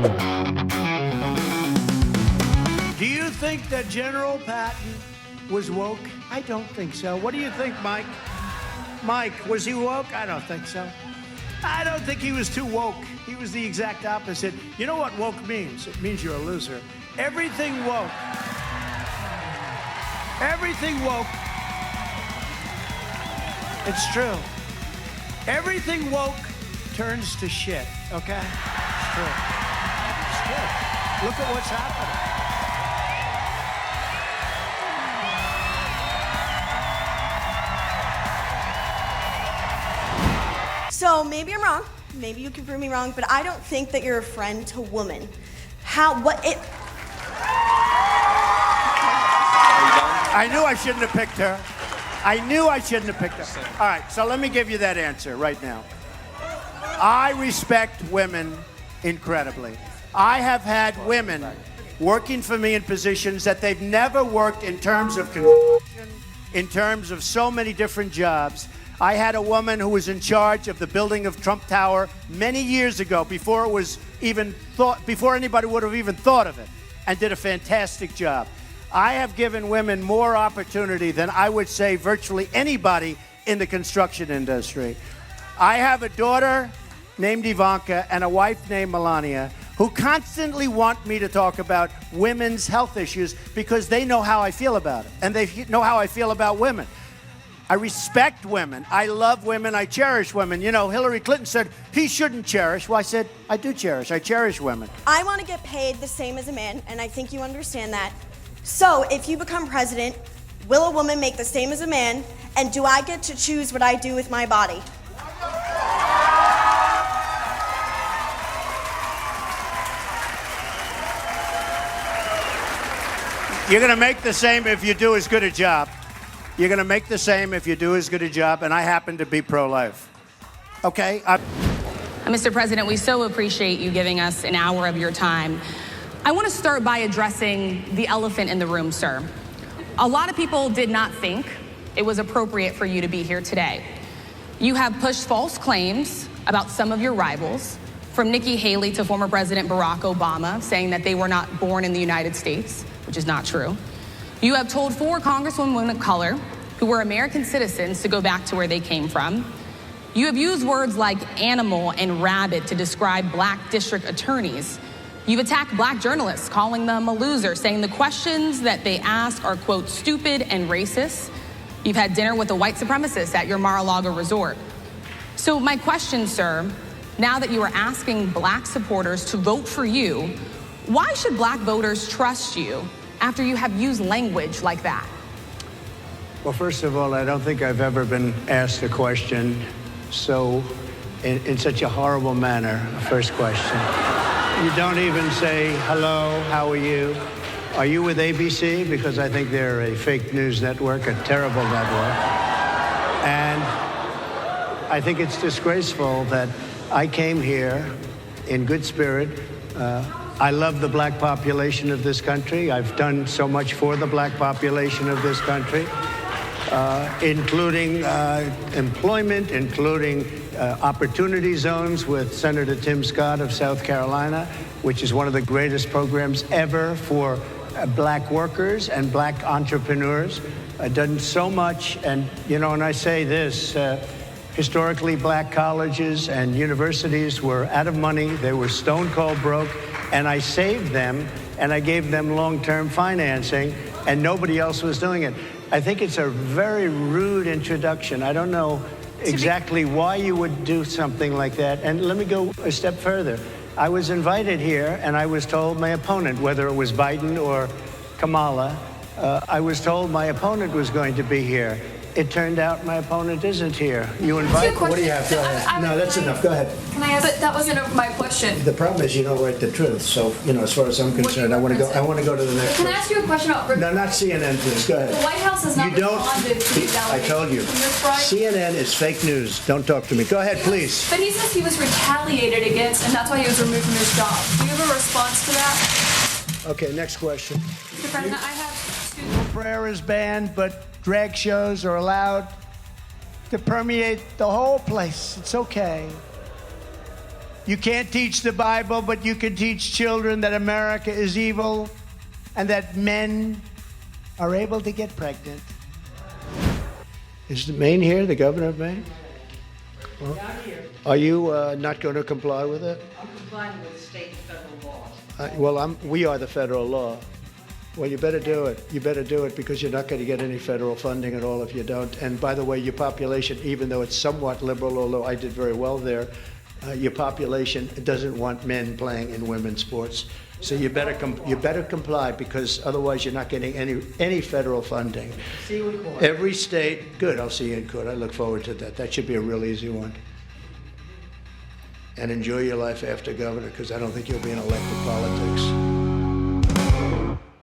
Do you think that General Patton was woke? I don't think so. What do you think, Mike? Mike, was he woke? I don't think so. I don't think he was too woke. He was the exact opposite. You know what woke means? It means you're a loser. Everything woke. Everything woke. It's true. Everything woke turns to shit, okay? It's true. It's true. Look at what's happening. So maybe I'm wrong, maybe you can prove me wrong, but I don't think that you're a friend to woman. I knew I shouldn't have picked her. I knew I shouldn't have picked her. All right, so let me give you that answer right now. I respect women incredibly. I have had women working for me in positions that they've never worked in terms of construction, in terms of so many different jobs. I had a woman who was in charge of the building of Trump Tower many years ago, before it was even thought, before anybody would have even thought of it, and did a fantastic job. I have given women more opportunity than I would say virtually anybody in the construction industry. I have a daughter named Ivanka and a wife named Melania who constantly want me to talk about women's health issues because they know how I feel about it, and they know how I feel about women. I respect women. I love women. I cherish women. You know, Hillary Clinton said he shouldn't cherish. Well, I said, I do cherish. I cherish women. I want to get paid the same as a man, and I think you understand that. So if you become president, will a woman make the same as a man? And do I get to choose what I do with my body? You're going to make the same if you do as good a job. You're going to make the same if you do as good a job, and I happen to be pro-life. Okay? Mr. President, we so appreciate you giving us an hour of your time. I want to start by addressing the elephant in the room, sir. A lot of people did not think it was appropriate for you to be here today. You have pushed false claims about some of your rivals, from Nikki Haley to former President Barack Obama, saying that they were not born in the United States, which is not true. You have told 4 congresswomen of color who were American citizens to go back to where they came from. You have used words like animal and rabbit to describe black district attorneys. You've attacked black journalists, calling them a loser, saying the questions that they ask are, quote, stupid and racist. You've had dinner with a white supremacist at your Mar-a-Lago resort. So my question, sir, now that you are asking black supporters to vote for you, why should black voters trust you after you have used language like that? Well, first of all, I don't think I've ever been asked a question in such a horrible manner. First question. You don't even say, hello, how are you? Are you with ABC? Because I think they're a fake news network, a terrible network. And I think it's disgraceful that I came here in good spirit. I love the black population of this country. I've done so much for the black population of this country, including employment, including opportunity zones with Senator Tim Scott of South Carolina, which is one of the greatest programs ever for black workers and black entrepreneurs. I've done so much, and you know, and I say this, historically black colleges and universities were out of money, they were stone cold broke, and I saved them, and I gave them long-term financing, and nobody else was doing it. I think it's a very rude introduction. I don't know exactly why you would do something like that. And let me go a step further. I was invited here, and I was told my opponent, whether it was Biden or Kamala, I was told my opponent was going to be here. It turned out my opponent isn't here. You invite. What do you have? Go ahead. No, that's enough. Go ahead. Can I ask? But that wasn't my question. The problem is you don't write the truth. So, you know, as far as I'm concerned, I want to go to the next. Can I ask you a question about? No, not CNN, please. Go ahead. The White House has not responded to these I told you. CNN is fake news. Don't talk to me. Go ahead, please. But he says he was retaliated against, and that's why he was removed from his job. Do you have a response to that? Okay, next question. Mr. President, I have two. Prayer is banned, but drag shows are allowed to permeate the whole place. It's okay. You can't teach the Bible, but you can teach children that America is evil and that men are able to get pregnant. Is Maine here, the governor of Maine? Well, are you not going to comply with it? I'm complying with state and federal laws. We are the federal law. Well, you better do it. You better do it because you're not going to get any federal funding at all if you don't. And by the way, your population, even though it's somewhat liberal, although I did very well there, your population doesn't want men playing in women's sports. So you better comply because otherwise you're not getting any federal funding. See you in court. Every state, good, I'll see you in court. I look forward to that. That should be a real easy one. And enjoy your life after governor because I don't think you'll be in elected politics.